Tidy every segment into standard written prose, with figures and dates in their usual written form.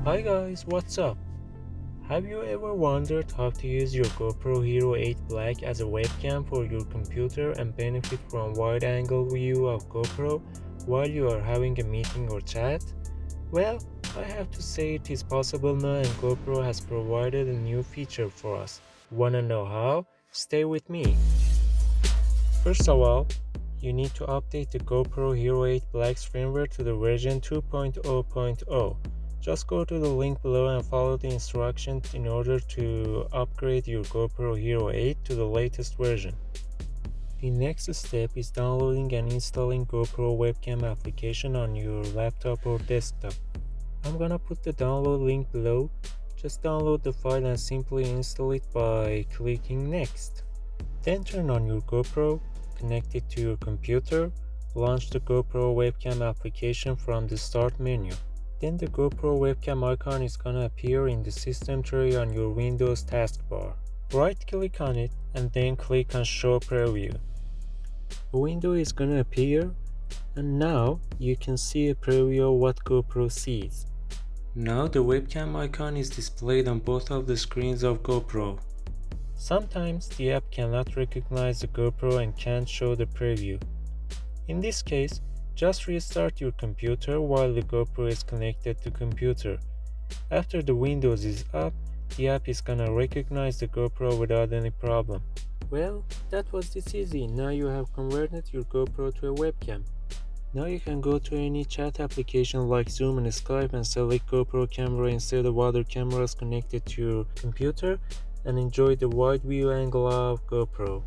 Hi guys, what's up? Have you ever wondered how to use your GoPro Hero 8 Black as a webcam for your computer and benefit from wide-angle view of GoPro while you are having a meeting or chat? Well, I have to say it is possible now and GoPro has provided a new feature for us. Wanna know how? Stay with me. First of all, you need to update the GoPro Hero 8 Black's firmware to the version 2.0.0. Just go to the link below and follow the instructions in order to upgrade your GoPro Hero 8 to the latest version. The next step is downloading and installing GoPro webcam application on your laptop or desktop. I'm gonna put the download link below. Just download the file and simply install it by clicking next. Then turn on your GoPro, connect it to your computer, launch the GoPro webcam application from the start menu. Then the GoPro webcam icon is gonna appear in the system tray on your Windows taskbar. Right click on it and then click on show preview. A window is gonna appear and now you can see a preview of what GoPro sees. Now the webcam icon is displayed on both of the screens of GoPro. Sometimes the app cannot recognize the GoPro and can't show the preview. In this case, just restart your computer while the GoPro is connected to computer. After the Windows is up, the app is gonna recognize the GoPro without any problem. Well, that was this easy. Now you have converted your GoPro to a webcam. Now you can go to any chat application like Zoom and Skype and select GoPro camera instead of other cameras connected to your computer and enjoy the wide view angle of GoPro.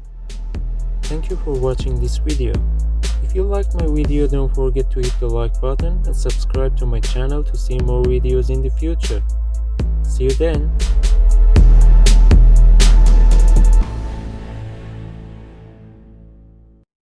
Thank you for watching this video. If you liked my video, don't forget to hit the like button and subscribe to my channel to see more videos in the future. See you then!